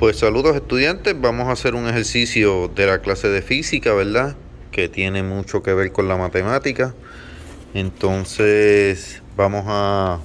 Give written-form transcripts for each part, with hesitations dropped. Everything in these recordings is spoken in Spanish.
Pues saludos estudiantes, vamos a hacer un ejercicio de la clase de física, ¿verdad? Que tiene mucho que ver con la matemática. Entonces vamos a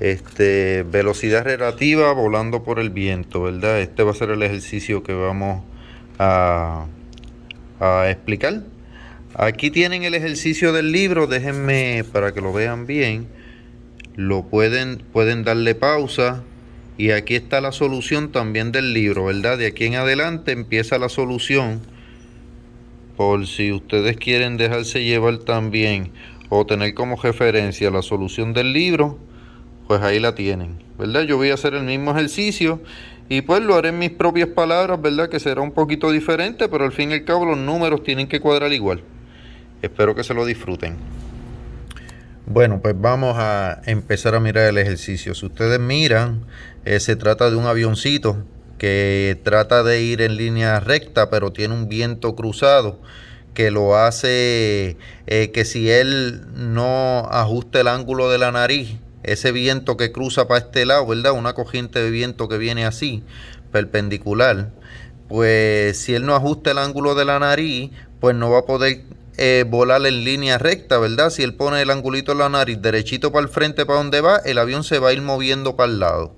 velocidad relativa volando por el viento, ¿verdad? Este va a ser el ejercicio que vamos a, a explicar. Aquí tienen el ejercicio del libro, déjenme para que lo vean bien. Lo pueden darle pausa. Y aquí está la solución también del libro, ¿verdad? De aquí en adelante empieza la solución. Por si ustedes quieren dejarse llevar también o tener como referencia la solución del libro, pues ahí la tienen, ¿verdad? Yo voy a hacer el mismo ejercicio y pues lo haré en mis propias palabras, ¿verdad? Que será un poquito diferente, pero al fin y al cabo los números tienen que cuadrar igual. Espero que se lo disfruten. Bueno, pues vamos a empezar a mirar el ejercicio. Si ustedes miran, se trata de un avioncito que trata de ir en línea recta, pero tiene un viento cruzado que lo hace que si él no ajusta el ángulo de la nariz, ese viento que cruza para este lado, ¿verdad? Una corriente de viento que viene así, perpendicular, pues si él no ajusta el ángulo de la nariz, pues no va a poder volar en línea recta, ¿verdad? Si él pone el angulito en la nariz derechito para el frente, para donde va, el avión se va a ir moviendo para el lado.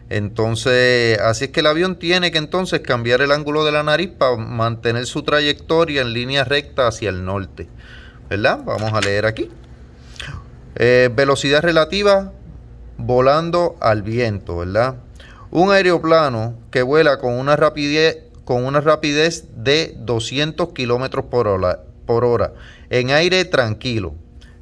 Entonces, así es que el avión tiene que entonces cambiar el ángulo de la nariz para mantener su trayectoria en línea recta hacia el norte, ¿verdad? Vamos a leer aquí. Velocidad relativa volando al viento, ¿verdad? Un aeroplano que vuela con una rapidez de 200 kilómetros por hora en aire tranquilo.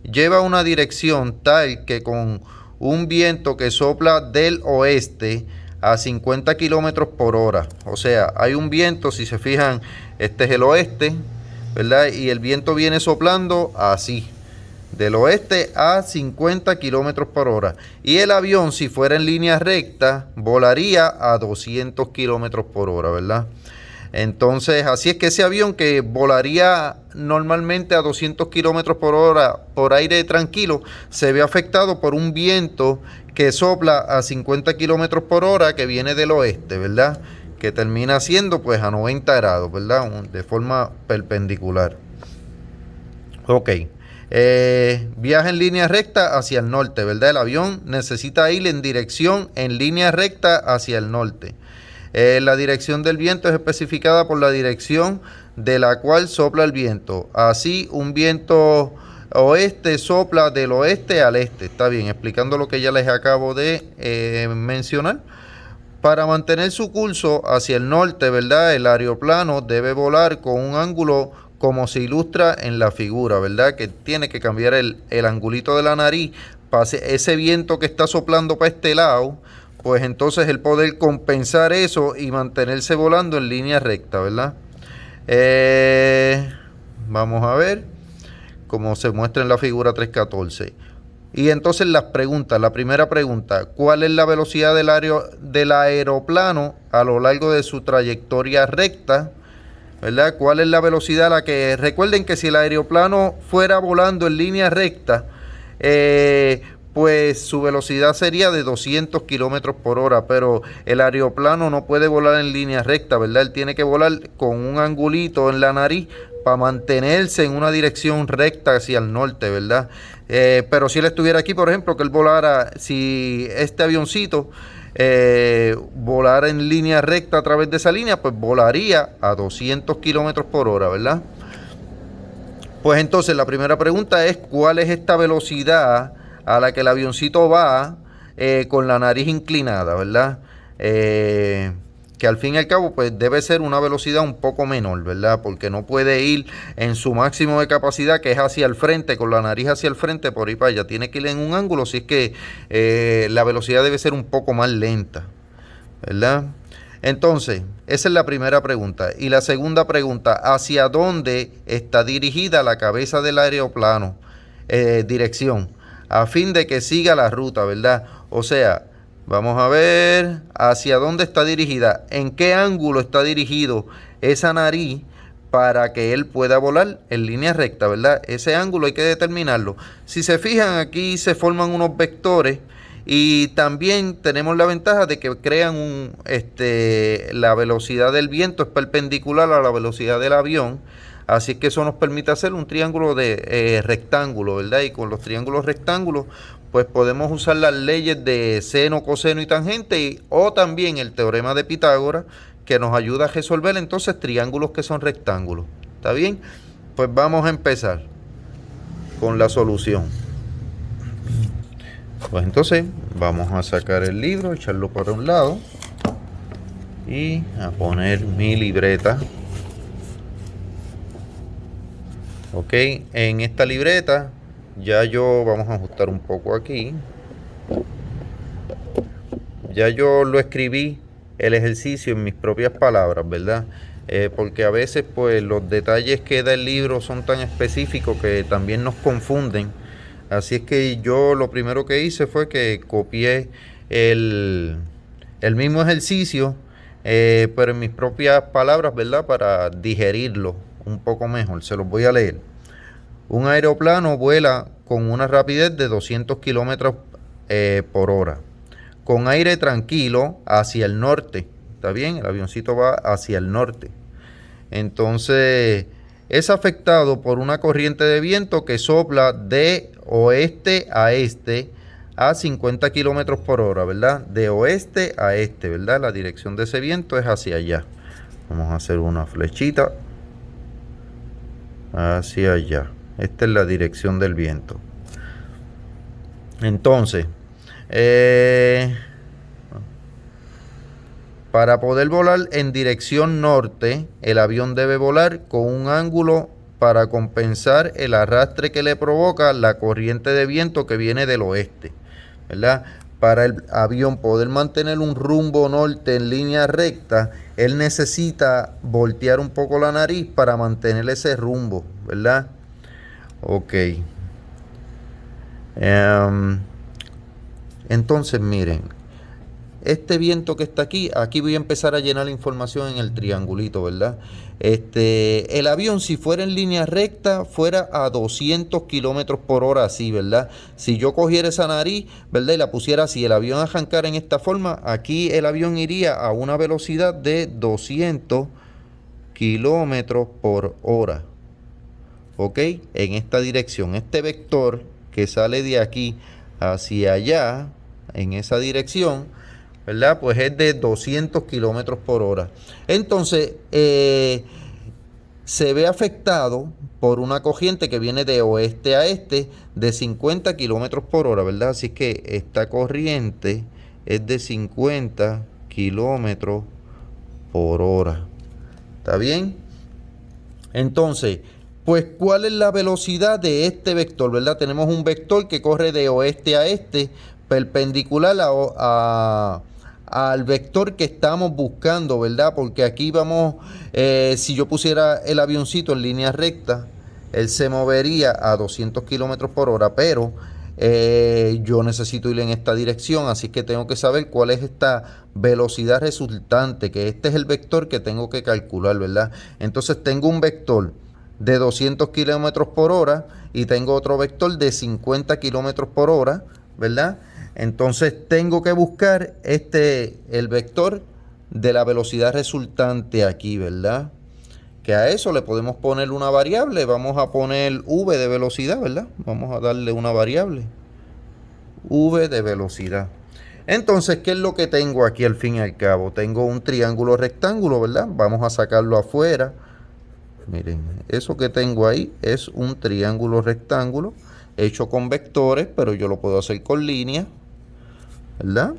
Lleva una dirección tal que con un viento que sopla del oeste a 50 kilómetros por hora. O sea, hay un viento, si se fijan, este es el oeste, ¿verdad? Y el viento viene soplando así, del oeste a 50 kilómetros por hora. Y el avión, si fuera en línea recta, volaría a 200 kilómetros por hora, ¿verdad? Entonces, así es que ese avión que volaría normalmente a 200 kilómetros por hora por aire tranquilo, se ve afectado por un viento que sopla a 50 kilómetros por hora que viene del oeste, ¿verdad? Que termina siendo pues a 90 grados, ¿verdad? De forma perpendicular. Ok. Viaja en línea recta hacia el norte, ¿verdad? El avión necesita ir en dirección en línea recta hacia el norte. La dirección del viento es especificada por la dirección de la cual sopla el viento. Así, un viento oeste sopla del oeste al este. Está bien, explicando lo que ya les acabo de mencionar. Para mantener su curso hacia el norte, ¿verdad? El aeroplano debe volar con un ángulo como se ilustra en la figura, ¿verdad? Que tiene que cambiar el angulito de la nariz para ese viento que está soplando para este lado, pues entonces el poder compensar eso y mantenerse volando en línea recta, ¿verdad? Vamos a ver cómo se muestra en la figura 3.14. Y entonces las preguntas, la primera pregunta, ¿cuál es la velocidad del aeroplano a lo largo de su trayectoria recta? ¿Verdad? ¿Cuál es la velocidad a la que... Recuerden que si el aeroplano fuera volando en línea recta, pues su velocidad sería de 200 kilómetros por hora, pero el aeroplano no puede volar en línea recta, ¿verdad? Él tiene que volar con un angulito en la nariz para mantenerse en una dirección recta hacia el norte, ¿verdad? Pero si él estuviera aquí, por ejemplo, que él volara, si este avioncito volara en línea recta a través de esa línea, pues volaría a 200 kilómetros por hora, ¿verdad? Pues entonces la primera pregunta es, ¿cuál es esta velocidad a la que el avioncito va con la nariz inclinada, ¿verdad? Que al fin y al cabo pues debe ser una velocidad un poco menor, ¿verdad? Porque no puede ir en su máximo de capacidad, que es hacia el frente, con la nariz hacia el frente, por ahí para allá. Tiene que ir en un ángulo, si es que la velocidad debe ser un poco más lenta, ¿verdad? Entonces, esa es la primera pregunta. Y la segunda pregunta, ¿hacia dónde está dirigida la cabeza del aeroplano? Dirección, a fin de que siga la ruta, ¿verdad? O sea, vamos a ver hacia dónde está dirigida, en qué ángulo está dirigido esa nariz para que él pueda volar en línea recta, ¿verdad? Ese ángulo hay que determinarlo. Si se fijan, aquí se forman unos vectores Y también tenemos la ventaja de que crean la velocidad del viento es perpendicular a la velocidad del avión. Así que eso nos permite hacer un triángulo de rectángulo, ¿verdad? Y con los triángulos rectángulos, pues podemos usar las leyes de seno, coseno y tangente, o también el teorema de Pitágoras, que nos ayuda a resolver entonces triángulos que son rectángulos. ¿Está bien? Pues vamos a empezar con la solución. Pues entonces vamos a sacar el libro, echarlo para un lado y a poner mi libreta. Ok, en esta libreta vamos a ajustar un poco aquí. Ya yo lo escribí el ejercicio en mis propias palabras, ¿verdad? Porque a veces pues los detalles que da el libro son tan específicos que también nos confunden. Así es que yo lo primero que hice fue que copié el mismo ejercicio, pero en mis propias palabras, ¿verdad? Para digerirlo un poco mejor. Se los voy a leer. Un aeroplano vuela con una rapidez de 200 kilómetros por hora, con aire tranquilo hacia el norte. ¿Está bien? El avioncito va hacia el norte. Entonces, es afectado por una corriente de viento que sopla de oeste a este a 50 kilómetros por hora, ¿verdad? De oeste a este, ¿verdad? La dirección de ese viento es hacia allá. Vamos a hacer una flechita hacia allá. Esta es la dirección del viento. Entonces, para poder volar en dirección norte, el avión debe volar con un ángulo para compensar el arrastre que le provoca la corriente de viento que viene del oeste, ¿verdad? Para el avión poder mantener un rumbo norte en línea recta, él necesita voltear un poco la nariz para mantener ese rumbo, ¿verdad? Ok. Entonces, miren. Este viento que está aquí voy a empezar a llenar la información en el triangulito, ¿verdad? El avión, si fuera en línea recta, fuera a 200 kilómetros por hora, así, ¿verdad? Si yo cogiera esa nariz, ¿verdad? Y la pusiera así, el avión arrancara en esta forma, aquí el avión iría a una velocidad de 200 kilómetros por hora, ¿ok? En esta dirección, este vector que sale de aquí hacia allá, en esa dirección, ¿verdad? Pues es de 200 kilómetros por hora. Entonces, se ve afectado por una corriente que viene de oeste a este de 50 kilómetros por hora, ¿verdad? Así que esta corriente es de 50 kilómetros por hora. ¿Está bien? Entonces, pues, ¿cuál es la velocidad de este vector, ¿verdad? Tenemos un vector que corre de oeste a este, perpendicular al vector que estamos buscando, ¿verdad? Porque aquí vamos, si yo pusiera el avioncito en línea recta, él se movería a 200 kilómetros por hora, pero yo necesito ir en esta dirección, así que tengo que saber cuál es esta velocidad resultante, que este es el vector que tengo que calcular, ¿verdad? Entonces tengo un vector de 200 kilómetros por hora y tengo otro vector de 50 kilómetros por hora, ¿verdad? Entonces tengo que buscar el vector de la velocidad resultante aquí, ¿verdad? Que a eso le podemos poner una variable. Vamos a poner v de velocidad, ¿verdad? Vamos a darle una variable. V de velocidad. Entonces, ¿qué es lo que tengo aquí al fin y al cabo? Tengo un triángulo rectángulo, ¿verdad? Vamos a sacarlo afuera. Miren, eso que tengo ahí es un triángulo rectángulo hecho con vectores, pero yo lo puedo hacer con líneas, ¿verdad?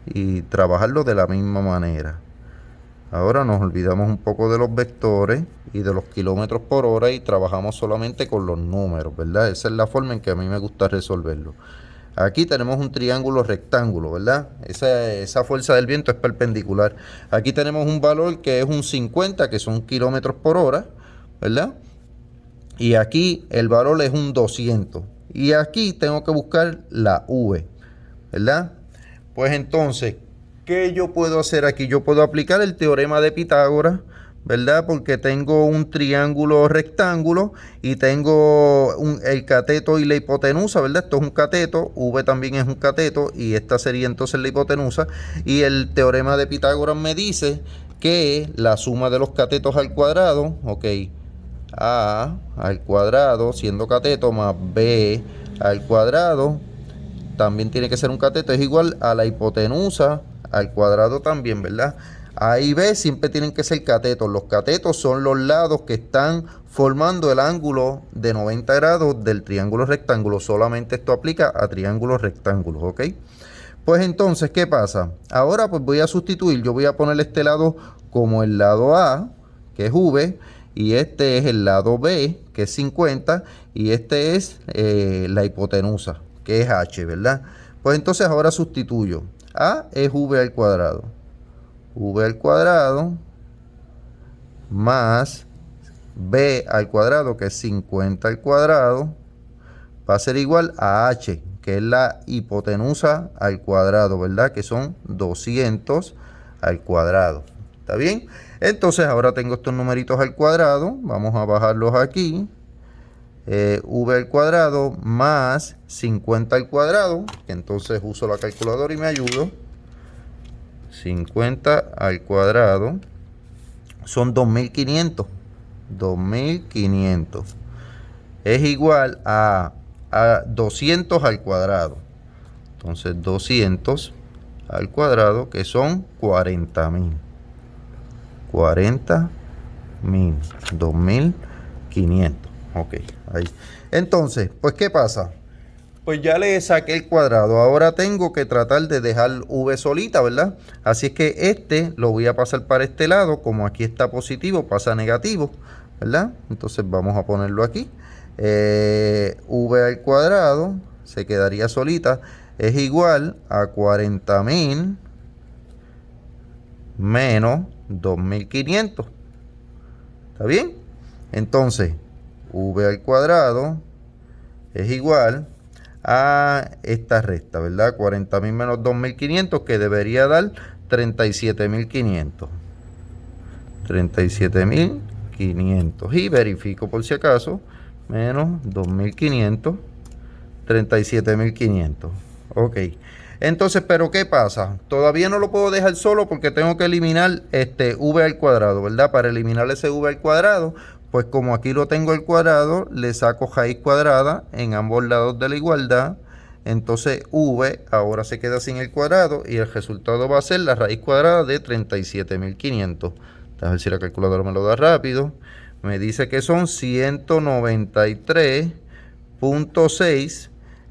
Y trabajarlo de la misma manera. Ahora nos olvidamos un poco de los vectores y de los kilómetros por hora y trabajamos solamente con los números, ¿verdad? Esa es la forma en que a mí me gusta resolverlo. Aquí tenemos un triángulo rectángulo, ¿verdad? Esa fuerza del viento es perpendicular. Aquí tenemos un valor que es un 50, que son kilómetros por hora, ¿verdad? Y aquí el valor es un 200. Y aquí tengo que buscar la V, ¿verdad? Pues entonces, ¿qué yo puedo hacer aquí? Yo puedo aplicar el teorema de Pitágoras, ¿verdad? Porque tengo un triángulo rectángulo y tengo el cateto y la hipotenusa, ¿verdad? Esto es un cateto, V también es un cateto y esta sería entonces la hipotenusa. Y el teorema de Pitágoras me dice que la suma de los catetos al cuadrado, ok, A al cuadrado siendo cateto más B al cuadrado, también tiene que ser un cateto, es igual a la hipotenusa al cuadrado también, ¿verdad? A y B siempre tienen que ser catetos. Los catetos son los lados que están formando el ángulo de 90 grados del triángulo rectángulo. Solamente esto aplica a triángulos rectángulos, ¿ok? Pues entonces, ¿qué pasa? Ahora pues voy a sustituir, yo voy a poner este lado como el lado A, que es V, y este es el lado B, que es 50, y este es la hipotenusa, que es H, ¿verdad? Pues entonces ahora sustituyo. A es V al cuadrado. V al cuadrado más B al cuadrado, que es 50 al cuadrado, va a ser igual a H, que es la hipotenusa al cuadrado, ¿verdad? Que son 200 al cuadrado. ¿Está bien? Entonces ahora tengo estos numeritos al cuadrado. Vamos a bajarlos aquí. V al cuadrado más 50 al cuadrado. Entonces uso la calculadora y me ayudo. 50 al cuadrado son 2500. 2500 es igual a 200 al cuadrado. Entonces 200 al cuadrado, que son 40.000. 40.000. 2500. Ok, ahí. Entonces, pues ¿qué pasa? Pues ya le saqué el cuadrado. Ahora tengo que tratar de dejar V solita, ¿verdad? Así es que este lo voy a pasar para este lado. Como aquí está positivo, pasa a negativo, ¿verdad? Entonces vamos a ponerlo aquí. V al cuadrado se quedaría solita. Es igual a 40.000 menos 2.500. ¿Está bien? Entonces, V al cuadrado es igual a esta recta, ¿verdad? 40.000 menos 2.500, que debería dar 37.500. 37.500. Y verifico por si acaso. Menos 2.500. 37.500. Ok. Entonces, ¿pero qué pasa? Todavía no lo puedo dejar solo porque tengo que eliminar este V al cuadrado, ¿verdad? Para eliminar ese V al cuadrado, pues como aquí lo tengo al cuadrado, le saco raíz cuadrada en ambos lados de la igualdad. Entonces V ahora se queda sin el cuadrado y el resultado va a ser la raíz cuadrada de 37.500. A ver si la calculadora me lo da rápido. Me dice que son 193.6.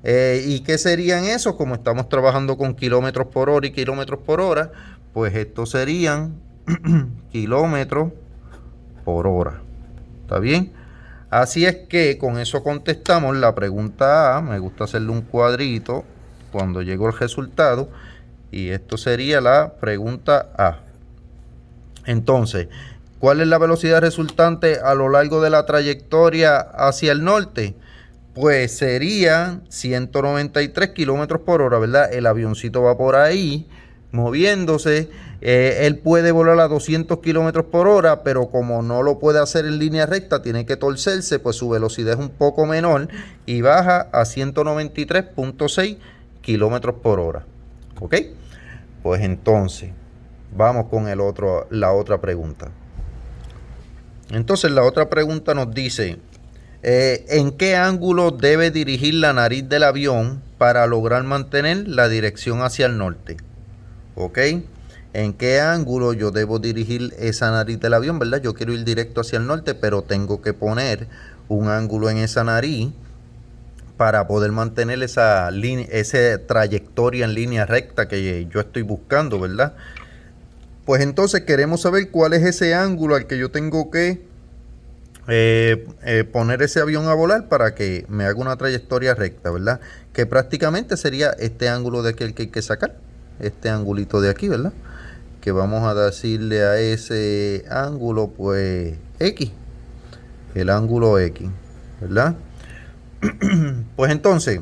¿Y qué serían esos? Como estamos trabajando con kilómetros por hora y kilómetros por hora, pues estos serían kilómetros por hora. ¿Está bien? Así es que con eso contestamos la pregunta A. Me gusta hacerle un cuadrito cuando llego el resultado. Y esto sería la pregunta A. Entonces, ¿cuál es la velocidad resultante a lo largo de la trayectoria hacia el norte? Pues sería 193 kilómetros por hora, ¿verdad? El avioncito va por ahí moviéndose. Él puede volar a 200 kilómetros por hora, pero como no lo puede hacer en línea recta, tiene que torcerse, pues su velocidad es un poco menor y baja a 193.6 kilómetros por hora. ¿Ok? Pues entonces, vamos con la otra pregunta. Entonces, la otra pregunta nos dice: ¿en qué ángulo debe dirigir la nariz del avión para lograr mantener la dirección hacia el norte? ¿Ok? ¿En qué ángulo yo debo dirigir esa nariz del avión, verdad? Yo quiero ir directo hacia el norte, pero tengo que poner un ángulo en esa nariz para poder mantener esa trayectoria en línea recta que yo estoy buscando, ¿verdad? Pues entonces queremos saber cuál es ese ángulo al que yo tengo que poner ese avión a volar para que me haga una trayectoria recta, ¿verdad? Que prácticamente sería este ángulo de aquí el que hay que sacar, este angulito de aquí, ¿verdad? Que vamos a decirle a ese ángulo, pues, X, el ángulo X, ¿verdad? Pues entonces,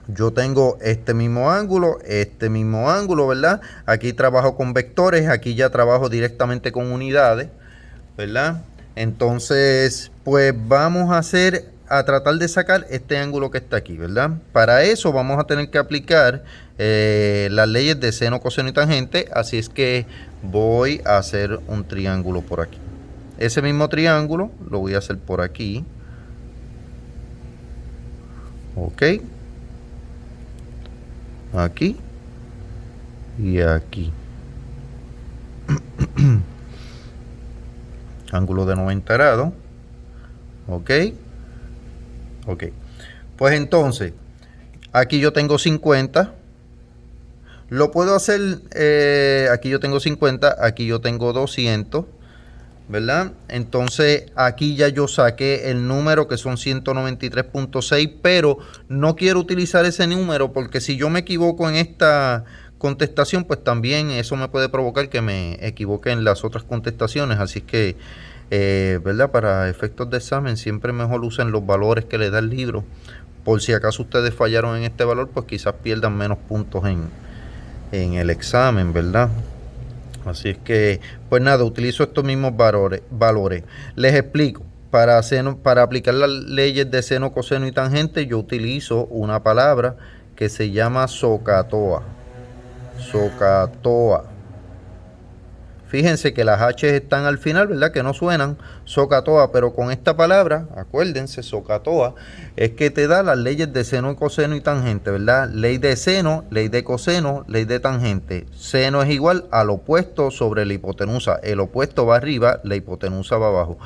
yo tengo este mismo ángulo, ¿verdad? Aquí trabajo con vectores, aquí ya trabajo directamente con unidades. ¿verdad? Entonces, pues vamos a tratar de sacar este ángulo que está aquí, ¿verdad? Para eso vamos a tener que aplicar las leyes de seno, coseno y tangente, así es que voy a hacer un triángulo por aquí. Ese mismo triángulo lo voy a hacer por aquí. Ok. Aquí. Y aquí. Ángulo de 90 grados. Ok. Ok. Pues entonces, aquí yo tengo 50. Lo puedo hacer, aquí yo tengo 50, aquí yo tengo 200, ¿verdad? Entonces aquí ya yo saqué el número que son 193.6, pero no quiero utilizar ese número porque si yo me equivoco en esta contestación, pues también eso me puede provocar que me equivoque en las otras contestaciones. Así que, ¿verdad? Para efectos de examen siempre mejor usen los valores que le da el libro. Por si acaso ustedes fallaron en este valor, pues quizás pierdan menos puntos en el examen, ¿verdad? Así es que, pues nada, utilizo estos mismos valores. Les explico. Para aplicar las leyes de seno, coseno y tangente, yo utilizo una palabra que se llama SOHCAHTOA. SOHCAHTOA. Fíjense que las H están al final, ¿verdad? Que no suenan, SOHCAHTOA, pero con esta palabra, acuérdense, SOHCAHTOA, es que te da las leyes de seno, coseno y tangente, ¿verdad? Ley de seno, ley de coseno, ley de tangente. Seno es igual al opuesto sobre la hipotenusa. El opuesto va arriba, la hipotenusa va abajo.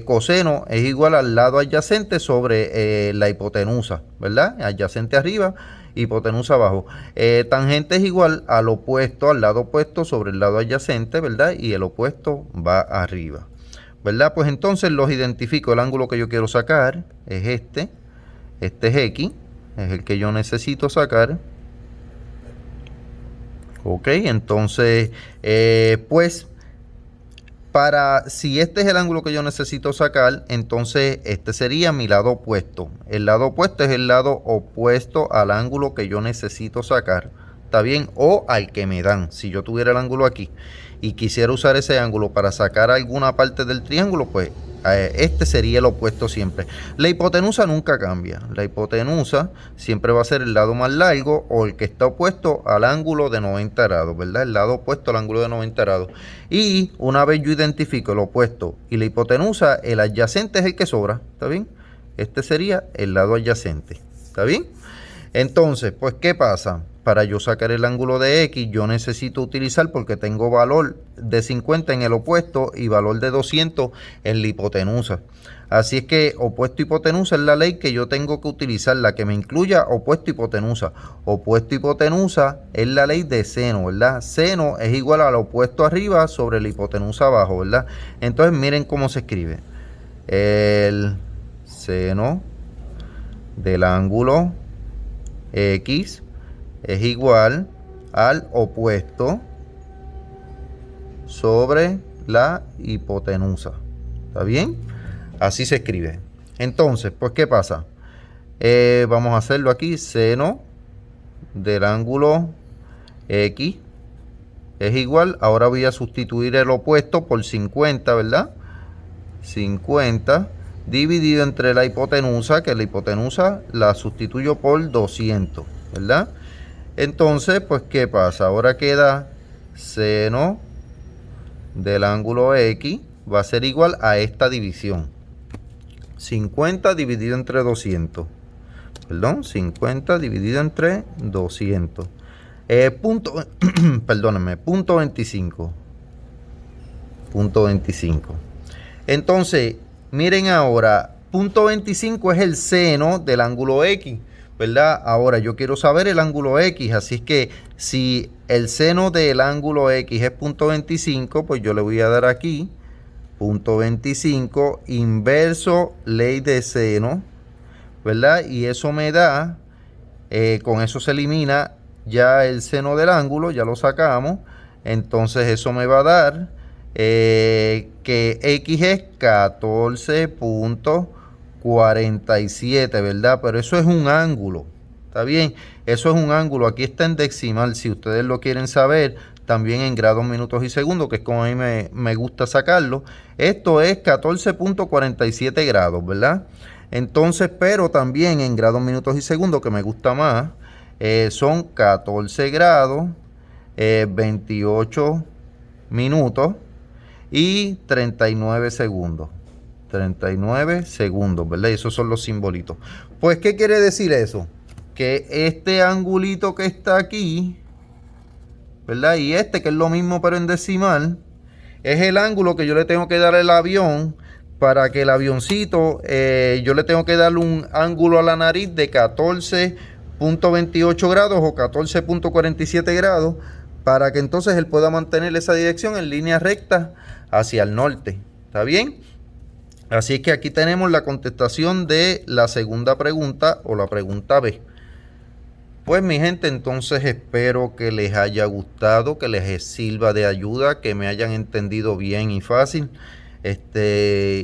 Coseno es igual al lado adyacente sobre la hipotenusa, ¿verdad? Adyacente arriba, hipotenusa abajo. Tangente es igual al opuesto, al lado opuesto sobre el lado adyacente, ¿verdad? Y el opuesto va arriba, ¿verdad? Pues entonces los identifico. El ángulo que yo quiero sacar es este. Este es X, es el que yo necesito sacar. Ok, entonces, pues, si este es el ángulo que yo necesito sacar, entonces este sería mi lado opuesto. El lado opuesto es el lado opuesto al ángulo que yo necesito sacar. ¿Está bien? O al que me dan. Si yo tuviera el ángulo aquí y quisiera usar ese ángulo para sacar alguna parte del triángulo, pues este sería el opuesto siempre. La hipotenusa nunca cambia. La hipotenusa siempre va a ser el lado más largo o el que está opuesto al ángulo de 90 grados, ¿verdad? El lado opuesto al ángulo de 90 grados. Y una vez yo identifico el opuesto y la hipotenusa, el adyacente es el que sobra, ¿está bien? Este sería el lado adyacente, ¿está bien? Entonces, pues, ¿qué pasa? Para yo sacar el ángulo de X, yo necesito utilizar, porque tengo valor de 50 en el opuesto y valor de 200 en la hipotenusa. Así es que opuesto hipotenusa es la ley que yo tengo que utilizar, la que me incluya opuesto hipotenusa. Opuesto hipotenusa es la ley de seno, ¿verdad? Seno es igual al opuesto arriba sobre la hipotenusa abajo, ¿verdad? Entonces miren cómo se escribe. El seno del ángulo X es igual al opuesto sobre la hipotenusa. ¿Está bien? Así se escribe. Entonces, pues, ¿qué pasa? Vamos a hacerlo aquí. Seno del ángulo X es igual. Ahora voy a sustituir el opuesto por 50, ¿verdad? 50 dividido entre la hipotenusa, que la hipotenusa la sustituyo por 200, ¿verdad? Entonces, pues, ¿qué pasa? Ahora queda seno del ángulo X va a ser igual a esta división. 50 dividido entre 200. Perdón, 50 dividido entre 200. Perdónenme, punto 25. Punto 25. Entonces, miren ahora, punto 25 es el seno del ángulo X, ¿verdad? Ahora yo quiero saber el ángulo X, así es que si el seno del ángulo X es punto 25, pues yo le voy a dar aquí, punto 25, inverso ley de seno, ¿verdad? Y eso me da, con eso se elimina ya el seno del ángulo, ya lo sacamos, entonces eso me va a dar que X es 14.47, ¿verdad? Pero eso es un ángulo, ¿está bien? Eso es un ángulo, aquí está en decimal, si ustedes lo quieren saber, también en grados, minutos y segundos, que es como a mí me gusta sacarlo. Esto es 14.47 grados, ¿verdad? Entonces, pero también en grados, minutos y segundos, que me gusta más, son 14 grados, 28 minutos y 39 segundos. 39 segundos, ¿verdad? Y esos son los simbolitos. Pues, ¿qué quiere decir eso? Que este angulito que está aquí, ¿verdad? Y este, que es lo mismo pero en decimal, es el ángulo que yo le tengo que dar al avión para que el avioncito, yo le tengo que darle un ángulo a la nariz de 14.28 grados o 14.47 grados para que entonces él pueda mantener esa dirección en línea recta hacia el norte. ¿Está bien? Así es que aquí tenemos la contestación de la segunda pregunta o la pregunta B. Pues mi gente, entonces espero que les haya gustado, que les sirva de ayuda, que me hayan entendido bien y fácil.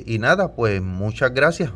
Y nada, pues muchas gracias.